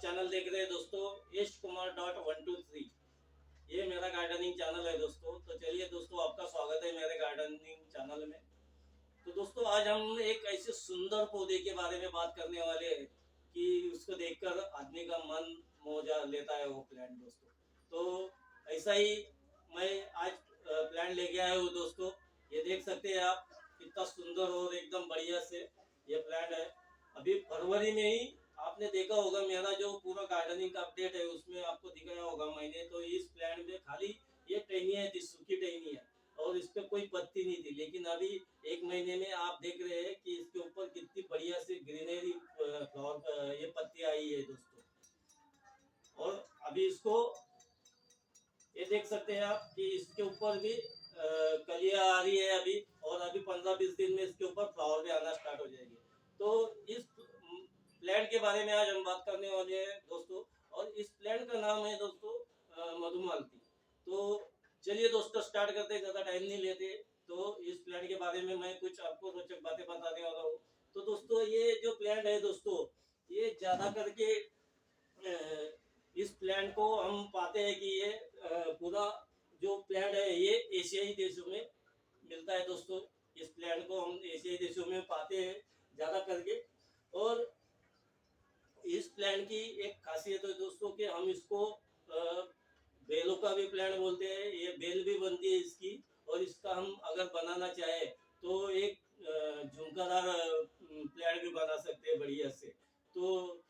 Channel देख रहे हैं दोस्तों, यश कुमार.123। ये मेरा गार्डनिंग चैनल है दोस्तों। तो चलिए दोस्तों, आपका स्वागत है मेरे गार्डनिंग चैनल में। तो दोस्तों, आज हम एक ऐसे सुंदर पौधे के बारे में बात करने वाले हैं कि उसको देखकर आदमी का मन मोह जा लेता है वो प्लांट दोस्तों। तो ऐसा ही मैं आज प्लांट लेके आया हूँ दोस्तों। ये देख सकते हैं आप, कितना सुंदर और एकदम बढ़िया से ये प्लांट है। अभी फरवरी में ही आपने देखा होगा, मेरा जो पूरा गार्डनिंग का अपडेट है उसमें आपको दिखाया होगा मैंने। तो इस प्लांट में खाली ये टहनियाँ थी, सूखी टहनियाँ, और इस पे कोई पत्ती नहीं थी। लेकिन अभी एक महीने में आप देख रहे हैं कि इसके ऊपर कितनी बढ़िया सी ग्रीनरी फ्लावर ये पत्ती आई है दोस्तों। और अभी इसको ये देख सकते हैं आप कि इसके ऊपर भी कलियां आ रही है अभी, और अभी 15-20 दिन में इसके ऊपर फ्लावर भी आना स्टार्ट हो जाएंगे। तो इस प्लांट के बारे में आज हम बात करने वाले हैं दोस्तों। और इस प्लांट का नाम है दोस्तों मधुमालती। तो चलिए दोस्तों, स्टार्ट करते हैं, ज़्यादा टाइम नहीं लेते। तो इस प्लांट के बारे में मैं कुछ आपको रोचक बातें बताने वाला हूँ। तो दोस्तों, ये जो प्लांट है दोस्तों, ये ज़्यादा करके इस प्लांट को हम पाते हैं कि ये पूरा जो प्लांट है ये एशियाई देशों में मिलता है दोस्तों। इस प्लांट को हम एशियाई देशों में पाते हैं ज़्यादा करके। और इस प्लांट की एक खासियत है दोस्तों कि हम इसको बेलों का भी प्लांट बोलते हैं। ये बेल भी बनती है इसकी। और इसका हम अगर बनाना चाहे तो एक झुमकादार प्लांट भी बना सकते हैं बढ़िया से। तो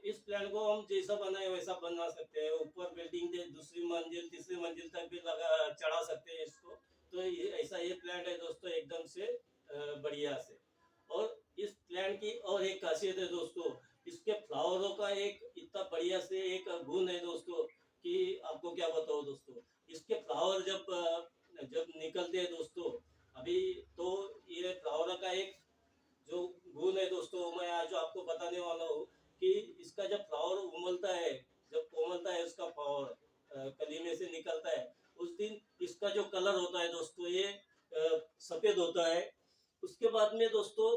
इस प्लांट को हम जैसा बनाए वैसा बना सकते हैं। ऊपर बिल्डिंग के दूसरी मंजिल तीसरी मंजिल तक भी लगा चढ़ा सकते हैं इसको। तो ये ऐसा ये प्लांट है दोस्तों, एकदम से बढ़िया से। और इस प्लांट की और एक खासियत है दोस्तों, इसके फ्लावरों का एक इतना बढ़िया से एक गुण है दोस्तों कि आपको क्या बताओ दोस्तों। इसके फ्लावर जब जब निकलते हैं दोस्तों अभी, तो ये फ्लावर का एक जो गुण है दोस्तों, मैं आज आपको बताने वाला हूँ कि इसका जब फ्लावर उमलता है, जब कोमलता है उसका फ्लावर कली में से निकलता है, उस दिन इसका जो कलर होता है दोस्तों ये सफेद होता है। उसके बाद में दोस्तों,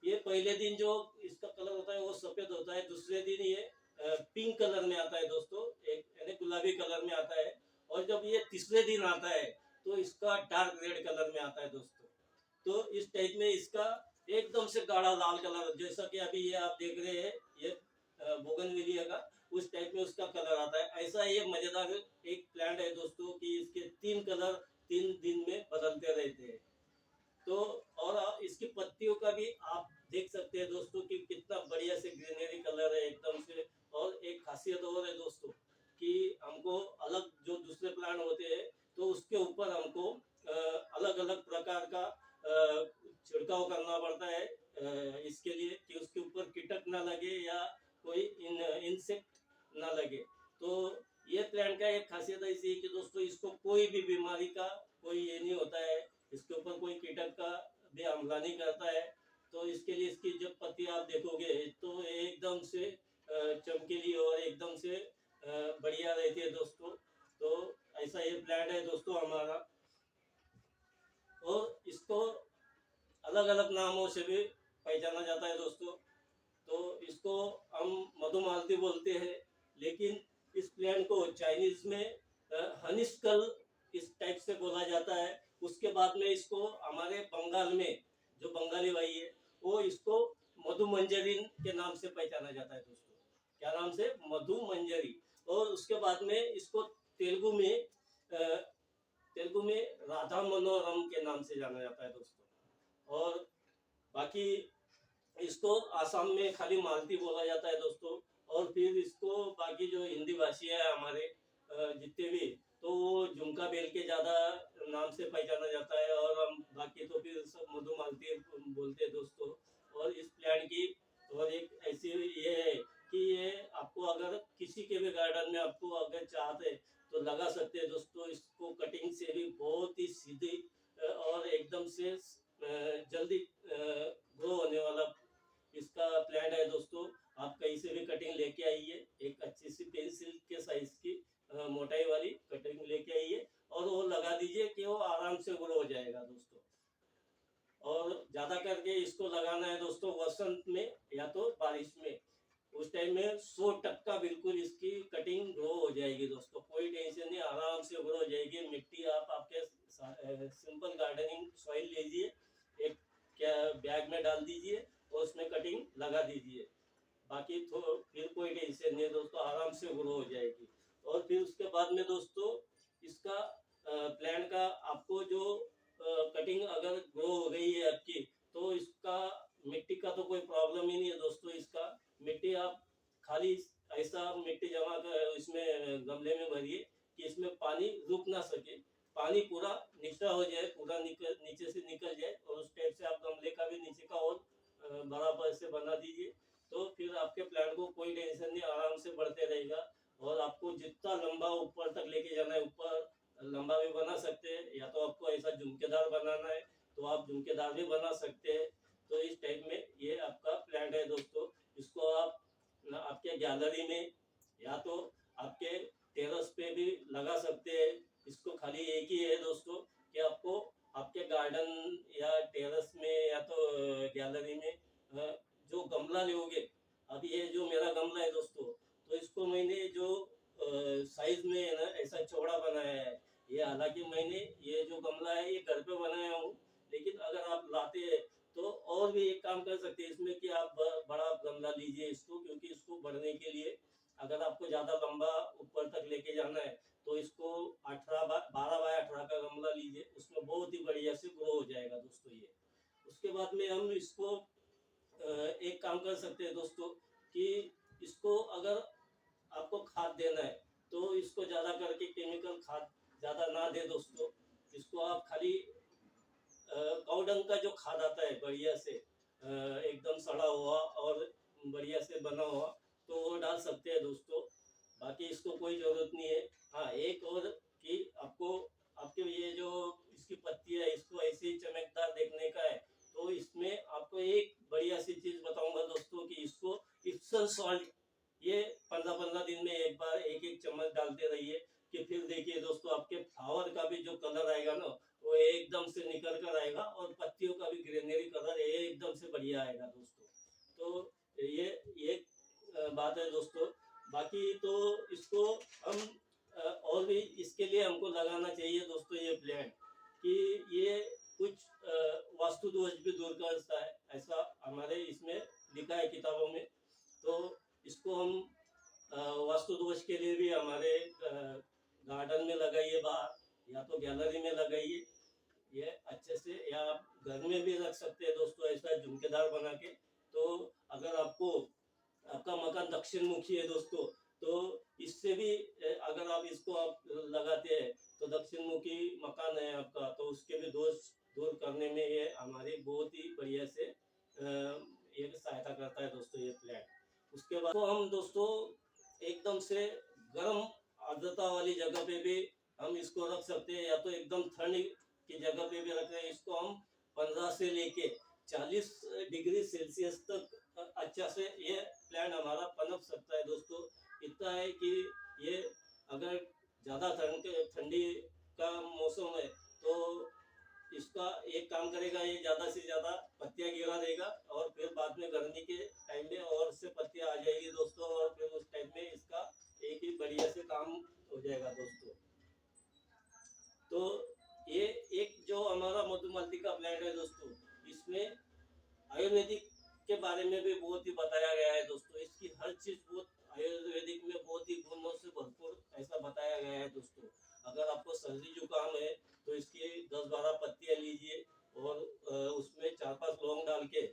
ये पहले दिन जो इसका कलर होता है वो सफेद होता है। दूसरे दिन ये पिंक कलर में आता है दोस्तों, एक यानी गुलाबी कलर में आता है। और जब ये तीसरे दिन आता है तो इसका डार्क रेड कलर में आता है दोस्तों। तो इस टाइप में इसका एकदम से गाढ़ा लाल कलर, जैसा कि अभी ये आप देख रहे हैं, ये बोगनविलिया का उस टाइप में उसका कलर आता है। ऐसा ये मजेदार एक प्लांट है दोस्तों कि इसके 3 कलर 3 दिन में बदलते रहते हैं। तो और इसकी पत्तियों का भी आप देख सकते हैं दोस्तों कि कितना बढ़िया से ग्रीनरी कलर है एकदम से। और एक खासियत और है दोस्तों कि हमको अलग जो दूसरे प्लांट होते हैं तो उसके ऊपर हमको अलग अलग प्रकार का छिड़काव करना पड़ता है इसके लिए कि उसके ऊपर कीटक ना लगे या कोई इंसेक्ट ना लगे। तो ये प्लांट का एक खासियत ऐसी है कि दोस्तों इसको कोई भी बीमारी का कोई ये नहीं होता है, इसके ऊपर कोई कीटक का भी हमला नहीं करता है। तो इसके लिए इसकी जब पत्ती आप देखोगे तो एकदम से चमकीली और एकदम से बढ़िया रहती है दोस्तों। तो ऐसा ये प्लांट है दोस्तों हमारा। और इसको अलग अलग नामों से भी पहचाना जाता है दोस्तों। तो इसको हम मधुमालती बोलते हैं, लेकिन इस प्लांट को चाइनीज में हनिस्कल इस टाइप से बोला जाता है। उसके बाद में इसको हमारे बंगाल में जो बंगाली भाई है वो इसको मधु मंजरी के नाम से पहचाना जाता है दोस्तों। क्या नाम से? मधु मंजरी। और उसके बाद में इसको तेलुगु में तेलुगु में राधा मनोरम के नाम से जाना जाता है दोस्तों। और बाकी इसको आसाम में खाली मालती बोला जाता है दोस्तों। और फिर इसको बाकी जो हिंदी भाषी है हमारे जितने भी, तो वो झुमका बेल के ज़्यादा नाम से पहचाना जाता है। और हम बाकी तो फिर सब मधुमालती बोलते हैं दोस्तों। और इस प्लांट की और एक ऐसी ये है कि ये आपको अगर किसी के भी गार्डन में आपको अगर चाहते तो लगा सकते हैं दोस्तों। इसको कटिंग से भी बहुत ही सीधी और एकदम से जल्दी ग्रो होने वाला इसका प्लांट है दोस्तों। आप कहीं से भी कटिंग लेके आइए, एक अच्छी सी पेंसिल के साइज की मोटाई वाली कटिंग लेके आइए और वो लगा दीजिए कि वो आराम से ग्रो हो जाएगा दोस्तों। और ज़्यादा करके इसको लगाना है दोस्तों वसंत में या तो बारिश में। उस टाइम में 100% बिल्कुल इसकी कटिंग ग्रो हो जाएगी दोस्तों, कोई टेंशन नहीं, आराम से ग्रो हो जाएगी। मिट्टी आप आपके सिंपल गार्डनिंग सॉइल लीजिए, एक क्या बैग में डाल दीजिए और उसमें कटिंग लगा दीजिए, बाकी तो फिर कोई टेंशन नहीं है दोस्तों, आराम से ग्रो हो जाएगी। और फिर उसके बाद में दोस्तों इसका प्लांट का आपको जो कटिंग अगर ग्रो हो गई है आपकी, तो इसका मिट्टी का तो कोई प्रॉब्लम ही नहीं है दोस्तों। इसका मिट्टी आप खाली ऐसा मिट्टी जमा कर इसमें गमले में भरिए कि इसमें पानी रुक ना सके, पानी पूरा नीचा हो जाए, पूरा नीचे से निकल जाए, और उस टाइप से आप गमले का भी नीचे का और बराबर से बना दीजिए। तो फिर आपके प्लांट को कोई टेंशन नहीं, आराम से बढ़ते रहेगा। और आपको जितना लंबा ऊपर तक लेके जाना है, ऊपर लंबा भी बना सकते हैं, या तो आपको ऐसा झुमकेदार बनाना है तो आप झुमकेदार भी बना सकते हैं। तो इस टाइप में ये आपका प्लांट है दोस्तों। इसको आप आपके गैलरी में या तो आपके टेरेस पे भी लगा सकते हैं। इसको खाली एक ही है दोस्तों कि आपको आपके गार्डन या टेरेस में या तो गैलरी में जो गमला लोगे, अब ये जो मेरा गमला है दोस्तों, तो इसको मैंने जो साइज में है ना ऐसा चौड़ा बनाया है। ये हालांकि मैंने ये जो गमला है ये घर पे बनाया हूँ, लेकिन अगर आप लाते हैं तो और भी एक काम कर सकते हैं इसमें कि आप बड़ा गमला लीजिए इसको, क्योंकि इसको बढ़ने के लिए अगर आपको ज़्यादा लंबा ऊपर तक लेके जाना है तो इसको 12 बाय 18 का गमला लीजिए, उसमें बहुत ही बढ़िया से ग्रो हो जाएगा दोस्तों ये। उसके बाद में हम इसको एक काम कर सकते हैं दोस्तों कि इसको अगर आपको खाद देना है तो इसको ज़्यादा करके केमिकल खाद ज़्यादा ना दे दोस्तों। इसको आप खाली काउडंग का जो खाद आता है बढ़िया से एकदम सड़ा हुआ और बढ़िया से बना हुआ, तो वो डाल सकते हैं दोस्तों, बाकी इसको कोई ज़रूरत नहीं है। हाँ, एक और कि आपको आपके ये जो इसकी पत्ती है इसको ऐसे ही चमकदार देखने का है, तो इसमें आपको एक बढ़िया सी चीज़ बताऊंगा दोस्तों कि इसको इप्सम सॉल्ट ये 15-15 दिन में एक बार एक एक चम्मच डालते रहिए, कि फिर देखिए दोस्तों आपके फ्लावर का भी जो कलर आएगा ना वो एकदम से निकल कर आएगा, और पत्तियों का भी ग्रीनरी कलर एकदम से बढ़िया आएगा दोस्तों। तो ये बात है दोस्तों। बाकी तो इसको हम और भी इसके लिए हमको लगाना चाहिए दोस्तों ये प्लांट, कि ये कुछ वास्तु दोष भी दूर करता है, ऐसा हमारे इसमें लिखा है किताबों में। तो इसको हम वास्तु दोष के लिए भी हमारे गार्डन में लगाइए, बाहर या तो गैलरी में लगाइए ये अच्छे से, या आप घर में भी रख सकते हैं दोस्तों ऐसा झुमकेदार बना के। तो अगर आपको आपका मकान दक्षिण मुखी है दोस्तों, तो इससे भी अगर आप इसको आप लगाते हैं तो दक्षिण मुखी मकान है आपका, तो उसके भी दोष दूर करने में ये हमारी बहुत ही बढ़िया से ये सहायता करता है दोस्तों ये प्लांट। उसके बाद तो हम दोस्तों एकदम से गर्म आर्द्रता वाली जगह पे भी हम इसको रख सकते हैं, या तो एकदम ठंड की जगह पे भी रख रहे हैं इसको हम 15 से लेके 40 डिग्री सेल्सियस तक अच्छा से ये प्लांट हमारा पनप सकता है दोस्तों। इतना है कि ये अगर ज़्यादा ठंडी का मौसम है तो इसका एक काम करेगा, ये ज़्यादा से ज़्यादा पत्तियाँ गिरा देगा, और फिर बाद में गर्मी के टाइम में और से पत्तियाँ आ जाएगी दोस्तों, और फिर उस टाइम में इसका एक ही बढ़िया से काम हो जाएगा दोस्तों। तो ये एक जो हमारा मधुमल्लिका प्लांट है दोस्तों, इसमें आयुर्वेदिक के बारे में भी बहुत ही बताया गया है दोस्तों। इसकी हर चीज़ बहुत आयुर्वेदिक में बहुत ही गुणों से भरपूर ऐसा बताया गया है दोस्तों। अगर आपको सर्दी जुकाम है तो इसकी 10-12 पत्तियाँ लीजिए और उसमें 4-5 लौंग डाल के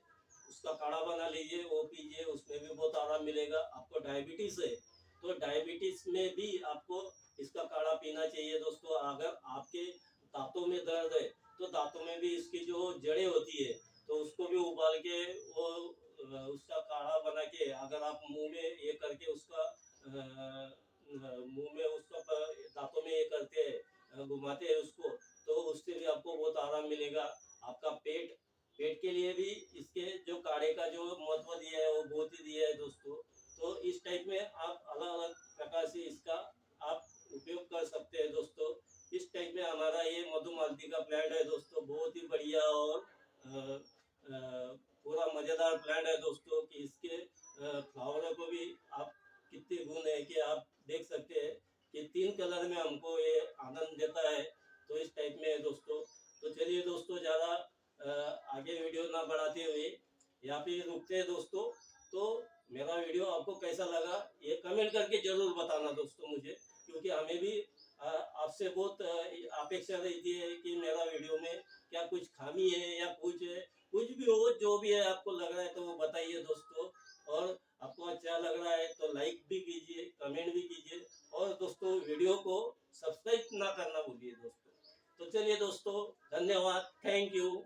उसका काढ़ा बना लीजिए, वो पीजिए, उसमें भी बहुत आराम मिलेगा। आपको डायबिटीज़ है तो डायबिटीज़ में भी आपको इसका काढ़ा पीना चाहिए दोस्तों। अगर आपके दांतों में दर्द है तो दांतों में भी इसकी जो जड़ें होती है तो उसको भी उबाल के वो उसका काढ़ा बना के अगर आप मुंह में ये करके उसका मुंह में उसका दांतों में ये करते हैं घुमाते हैं उसको, तो उससे भी आपको बहुत आराम मिलेगा। आपका पेट पेट के लिए भी इसके जो काढ़े का जो महत्व दिया है वो बहुत ही दिया है दोस्तों। तो इस टाइप में आप अलग अलग प्रकार से इसका आप उपयोग कर सकते हैं दोस्तों। इस टाइप में हमारा ये मधुमालती का प्लांट है दोस्तों, बहुत ही बढ़िया और पूरा मज़ेदार प्लांट है दोस्तों। कि इसके फ्लावर को भी आप कितने गुण यहाँ पे रुकते हैं दोस्तों। तो मेरा वीडियो आपको कैसा लगा ये कमेंट करके जरूर बताना दोस्तों मुझे, क्योंकि हमें भी आपसे बहुत अपेक्षा रहती है कि मेरा वीडियो में क्या कुछ खामी है या कुछ है, कुछ भी हो, जो भी है आपको लग रहा है तो वो बताइए दोस्तों। और आपको अच्छा लग रहा है तो लाइक भी कीजिए, कमेंट भी कीजिए, और दोस्तों वीडियो को सब्सक्राइब ना करना भूलिए दोस्तों। तो चलिए दोस्तों, धन्यवाद, थैंक यू।